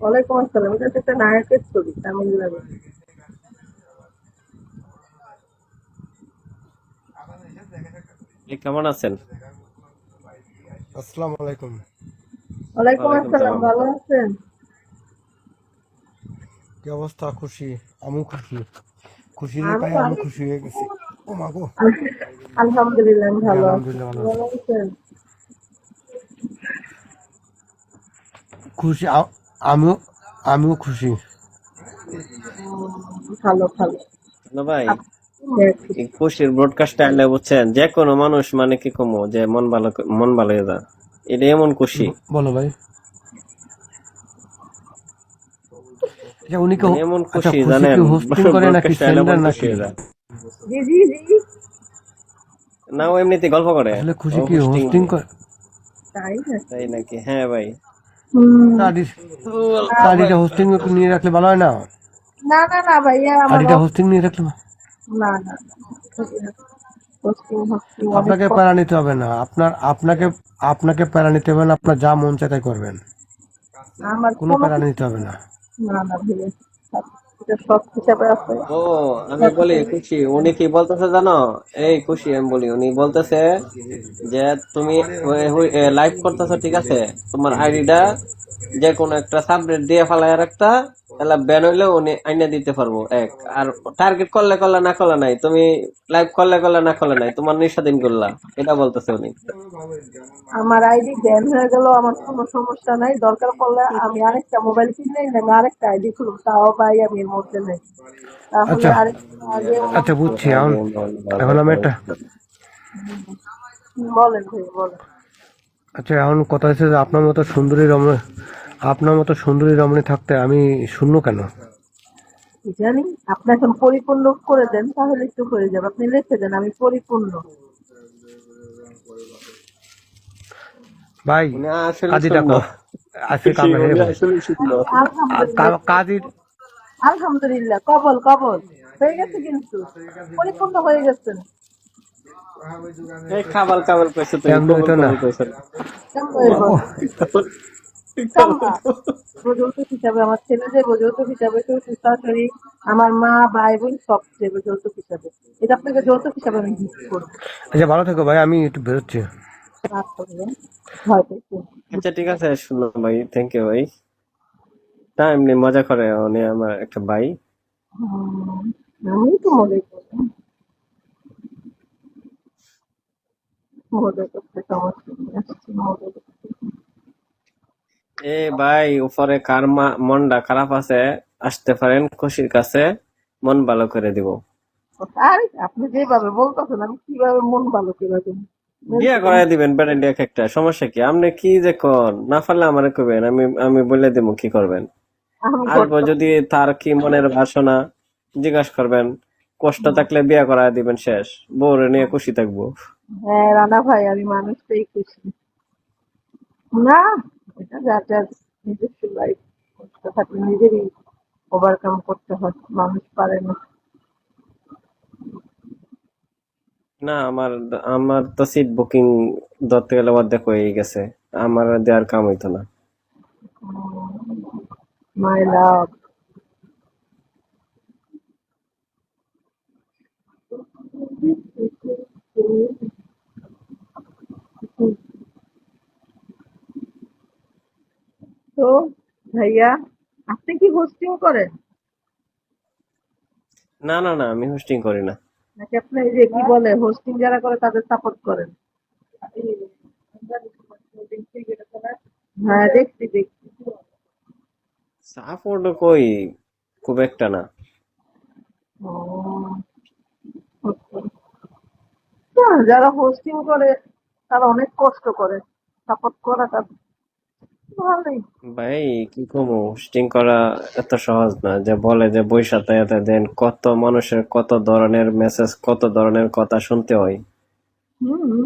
ওয়ালাইকুম আসসালাম। এটা তো একটা নায়কের ছবি তামিলনাড়ু। কেমন আছেন? আসসালামু আলাইকুম। ওয়ালাইকুম ওয়ালাইকুম আসসালাম, সালাম। ভালো আছেন? কি অবস্থা? খুশি? আমিও খুশি। খুশিরে আমি পাই আমি ভালো। খুশি হয়ে গেছি। ও মা গো। আলহামদুলিল্লাহ আমি জি ভালো আছি। আলহামদুলিল্লাহ আপনি ভালো আছি। ভালো আছেন? খুশি আমিও আমিও খুশি। ভালো ভালো। না ভাই, আপনি হ্যাঁ, খুশি। এই খুশির ব্রডকাস্টে আনলে বুঝছেন, যে কোনো মানুষ মানে কি কমো যে মন ভালো হয়ে যায়। এটা এমন খুশি, বলো ভাই। আচ্ছা উনি কি মানে এমন আচ্ছা খুশি খুশি কি জানেন, হোস্টিং করে নাকি ব্রডকাস্টে আনলে সেন্ডার মন খুশি নাকি? হয়ে যায়। জি জি জি। না, ও এমনিতে গল্প করে। আসলে ও খুশি কি হোস্টিং হোস্টিং করে? তাই না? তাই নাকি? হ্যাঁ ভাই। হুম। না ভাই, আইডিটা হোস্টিং নিয়ে রাখলে ভালো হয় না? না না না ভাইয়া, আমার আইডিটা হোস্টিং নিয়ে রাখলে না না না। হোস্টিং হোস্টিং অনেক আপনাকে কষ্ট। প্যারা নিতে হবে না। আপনাকে প্যারা নিতে হবে না। আপনার যা মন চায় তাই করবেন। আমার কোনো কোনো প্যারা কিছু নিতে হবে না। না না ভাইয়া, এটা সব হিসাবে আছে। ও, আমি বলি খুশি, উনি কি বলতেছে জানো? এই খুশি, আমি বলি, উনি বলতেছে যে তুমি লাইভ করতেছো, ঠিক আছে, তোমার আইডিটা যে কোনো একটা সাবনেট দিয়ে ফেলায় একটা, তাহলে ব্যান হইলে উনি আইনা দিতে পারবো এক। আর টার্গেট করলে করলে না করলে নাই, তুমি লাইভ করলে করলে না করলে নাই, তোমার নিঃস্বাধীন করলা, এটা বলতেছে উনি। আমার আইডি ব্যান হয়ে গেল, আমার কোনো সমস্যা নাই। দরকার পড়লে আমি আরেকটা মোবাইল কিনে আমি আরেকটা আইডি খুলব, তাও ভাই আমি এর মধ্যে নেই। তাহলে আচ্ছা আরেকটা আগে আচ্ছা বুঝছি। এখন এখন আমি একটা বলেন ভাই বলেন। আচ্ছা এখন কথা হচ্ছে যে আপনার মতো সুন্দরী রমণী থাকতে আমি শূন্য কেন? কি জানি, আপনি এখন পরিপূর্ণ করে দেন তাহলে একটু হয়ে যাবে। আপনি লিখে দেন আমি পরিপূর্ণ। ভাই উনি আসলে কাজী শূন্য। ডাকো। আজকে খুশি, কামড়া উনি হেরবো। আসলে শূন্য। আলহামদুলিল্লাহ। কাজীর আলহামদুলিল্লাহ, কবল কবল হয়ে গেছে, কিন্তু পরিপূর্ণ হয়ে গেছেন। এই খাবার খাবার কইছো, তুমি এমনি কবুল হইতো না। কবুল কইছো না। কেমন ও মা হইব? গো। ইনশাল্লাহ। যৌতুক হিসাবে আমার ছেলে দেবো, যৌতুক হিসাবে শ্বশুর শাশুড়ি, আমার মা ভাই বোন সব দেবো যৌতুক হিসাবে। এটা আপনাকে যৌতুক হিসাবে আমি গিফট করবো। আচ্ছা ভালো থেকো ভাই, আমি একটু বেরোচ্ছি। রাগ করবেন, ভয় পেয়েছি। আচ্ছা ঠিক আছে, শুনো ভাই, থ্যাংক ইউ ভাই। না এমনি মজা করে, উনি আমার একটা ভাই। আমি তো মনে করি মজা করতে সমস্যা নেই, আসছি মজা করতে। এ ভাই, উপরে কার মনটা খারাপ আছে, আসতে পারেন খুশির কাছে, মন ভালো করে দিব। আরে আপনি যেভাবে বলতেছেন আমি কিভাবে মন ভালো করে দেবো? বিয়া করাই দিবেন ব্যারেন্ডি এক একটা, সমস্যা কি? আপনি কি যে কোন, না পারলে আমারে কইবেন, আমি আমি বলে দিব কি করবেন। আমি আসবো, করতে যদি তার কি মনের বাসনা জিজ্ঞাসা করবেন, কষ্ট থাকলে বিয়া করাই দিবেন, শেষ। বউরে নিয়ে খুশি থাকবো। হ্যাঁ রানা ভাই, আমি মানুষটাই খুশি না। এটা যার যার নিজস্ব লাইফ, কষ্ট থাকলে নিজেরই ওভারকাম করতে হয়, মানুষ পারে না। না, আমার আমার তো সিট বুকিং ধরতে গেলে অর্ধেক হয়ে গেছে, আমার দেওয়ার কাম হইতো না। মাই লাভ। তো ভাইয়া, আপনি কি হোস্টিং করেন না না না, আমি হোস্টিং করি না। নাকি আপনি এই যে কি বলে হোস্টিং যারা করে তাদের সাপোর্ট করেন? হ্যাঁ দেখছি দেখছি। সাপোর্ট কই, খুব একটা না। ও, না, যারা হোস্টিং করে তারা অনেক কষ্ট করে, সাপোর্ট করাটা ভালোই। ভাই কি কমু, হোস্টিং করা এত সহজ না যে বলে যে বইসাতে এত দেন, কত মানুষের কত ধরনের মেসেজ, কত ধরনের কথা শুনতে হয়। হুম,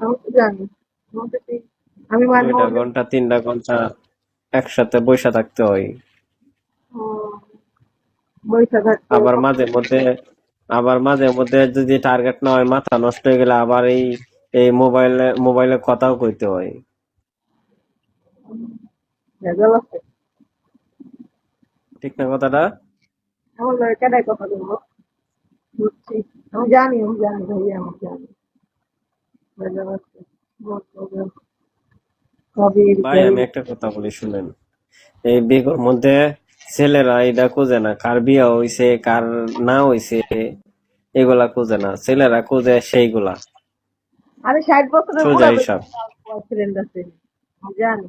আমি তো জানি। আমাকে আমি মাঝে দুইটা মধ্যে ঘন্টা 3টা ঘন্টা একসাথে বইসা থাকতে হয়। বৈশা থাকতে আবার মাঝে মধ্যে আবার মাঝে মধ্যে যদি টার্গেট না হয়, মাথা নষ্ট হয়ে গেলে আবার এই এই মোবাইলে কথাও কইতে হয়। ভেজাল আছে। ঠিক না কথাটা? আমার লগে কেডাই কথা বলবো? বুঝছি। আমি জানি ভাইয়া, আমি জানি। ভেজাল আছে। বলবো, সবই ভাই আমি একটা কথা বলি শুনেন, এই বিয়ের মধ্যে ছেলেরা এটা খোঁজে না কার বিয়ে হইছে কার না হইছে, এগুলা খোঁজে না, ছেলেরা খোঁজে সেইগুলা। আরে 60 বছরের সোজা বুড়া হিসাব। বয়ফ্রেন্ড আছে, আমি জানি।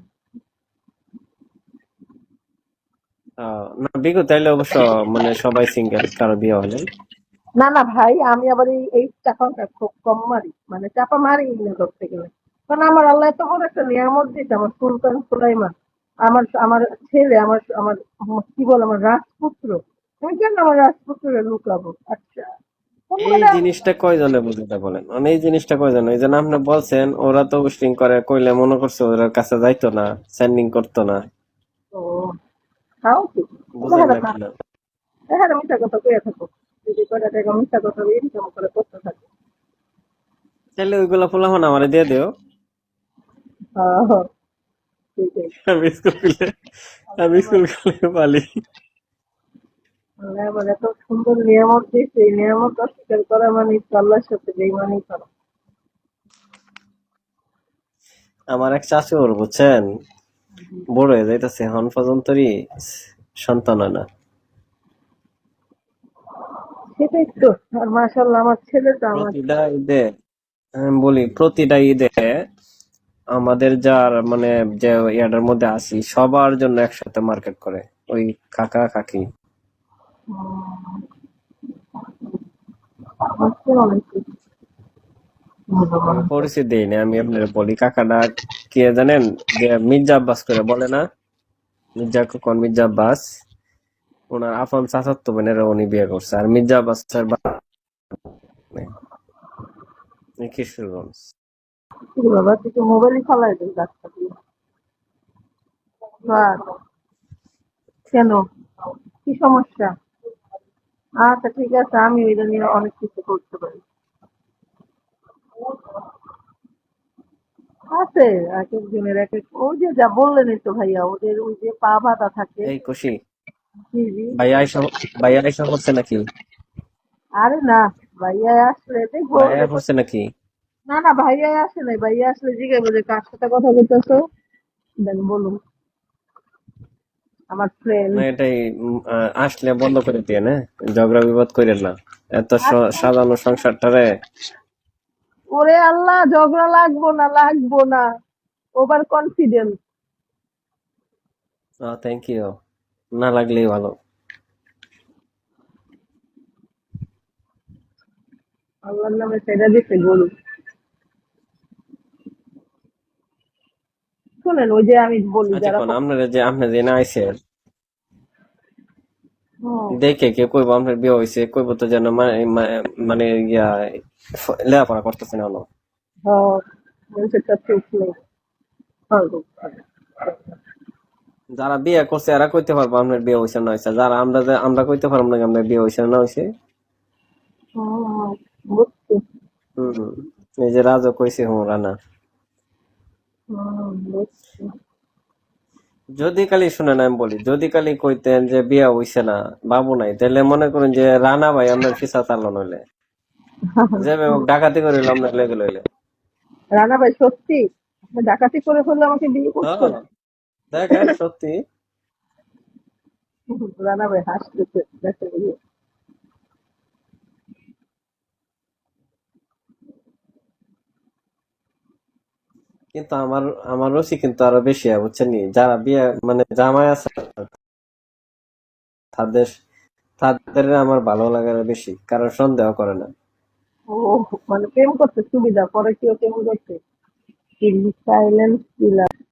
না বিগত তাইলে অবশ্য মানে সবাই সিঙ্গেল, কারো বিয়ে হলে। না না ভাই, আমি আবার এই চাপাটা খুব কম মারি, মানে চাপা মারি না ধরতে গেলে। কারণ আমার আল্লাহ এত বড় একটা নিয়ামত দিয়েছে, আমার সুলতান সুলাইমান, আমার আমার ছেলে, আমার আমার কি বল, আমার রাজপুত্র। আমি কেন আমার রাজপুত্রের লুকাবো? আচ্ছা, কোন এই বেলা? জিনিসটা কয়জনে বুঝতে বলেন, মানে এই জিনিসটা কয়জন, এই জন্য আপনি বলছেন ওরা তো উস্টিং করে, কইলে মনে করছে ওদের কাছে যাইতো না, সেন্ডিং করতো না। ও, তাও ঠিক। বুঝেন না কিনা? হ্যাঁ, মিথ্যা কথা কইয়া থাকো, যদি কয়টা টাকা মিথ্যা কথা ইনকাম করে করতে থাকো। তাহলে ওইগুলা ফুলাফান আমারে দিয়ে দিও। হ্যাঁ, ঠিক আছে। আমি স্কুল খুলে আমি স্কুল খুলে পালি। আল্লাহ আমার এত সুন্দর নিয়ামত দিয়েছে, এই নিয়ামত অস্বীকার করা মানে আল্লাহর সাথে বেইমানি করা। আমার এক চাচুর বুঝছেন, বড় হয়ে যাইতেছে, এখন পর্যন্তই সন্তান হয় না। সেটাই তো। আর মাশাআল্লাহ আমার ছেলেটা আমার প্রতিটা ঈদে, আমি বলি প্রতিটা ঈদে আমাদের যার মানে যে ইয়াটার মধ্যে আছি সবার জন্য একসাথে মার্কেট করে ওই কাকা কাকি। আছে অনেক কিছু। আমি পরিচয় দিই না, আমি আপনার বলি কাকাটা কে জানেন, যে মির্জা আব্বাস করে বলে না, মির্জা খোকন মির্জা আব্বাস, ওনার আপন চাচাতো বোনের উনি বিয়ে করছে, আর মির্জা আব্বাসের কিশোরগঞ্জ। কি রে বাবা, তুই তো মোবাইলই চালাই দিস রাস্তা দিয়ে। বাস, কেন? কি সমস্যা? আচ্ছা ঠিক আছে, আমি এটা নিয়ে অনেক কিছু করতে পারি। আছে, এক একজনের এক এক, ওই যে যা বললেনই তো ভাইয়া, ওদের ওই যে পা বাঁধা থাকে। এই খুশি জি জি। ভাইয়া আইসা করছে নাকি? আরে না, ভাইয়া আসলে দেখবো ভাইয়া দেখো। করছে নাকি? না না, ভাইয়া আসে নাই, ভাইয়া আসলে জিজ্ঞাসা যে কার সাথে কথা বলতেছো, দেন বলুন। আমার ফ্রেন্ড। না এটাই আসলে বন্ধ করে দিয়ে না, ঝগড়া বিবাদ করেন না, এত সাজানো সংসারটারে। ওরে আল্লাহ, ঝগড়া লাগবো না, লাগবো না। Over confidence. থ্যাংক ইউ, না লাগলেই ভালো। আল্লাহর নামে সেটা দিতে গরু। শুনেন, ওই যে আমি বলি আচ্ছা যারা কোন আপনি যে না আইছেন হুম, দেখে কেউ কইব আপনার বিয়ে হয়েছে, কইব তো যেন মানে ইয়া লেখাপড়া করতেছে না হলো। হ্যাঁ, সেটা ঠিক নেই। হ্যাঁ, যারা বিয়ে করছে এরা কইতে পারবো আপনার বিয়ে হয়েছে না হয়েছে, যারা আমরা কইতে পারবো না আপনার বিয়ে হয়েছে না হয়েছে। হুম, বুঝছি। হম, এই যে রাজা কইছে হুম রানা। বুঝছি। যদি কালি শুনেন আমি বলি, যদি কালি কইতেন যে বিয়ে হইছে না, বাবু নাই, তাহলে মনে করেন যে রানা ভাই আপনার ফিসা চালানো হইলে যে ডাকাতি করে আপনার লেগে লইলে। রানা ভাই সত্যি আপনি ডাকাতি করে ফেললে আমাকে বিয়ে করছেন? হ্যাঁ দেখেন সত্যি। রানা ভাই হাসতেছে, দেখে বিয়ে। কিন্তু আমার আমার রুচি কিন্তু আরো বেশি হয়, বুঝছেন নি, যারা বিয়ে মানে জামাই আছে তাদের তাদের আমার ভালো লাগে আরো বেশি, কারণ সন্দেহ করে না। ও, মানে প্রেম করতে সুবিধা, পরে কেউ প্রেম করতে। সাইলেন্স কিলার।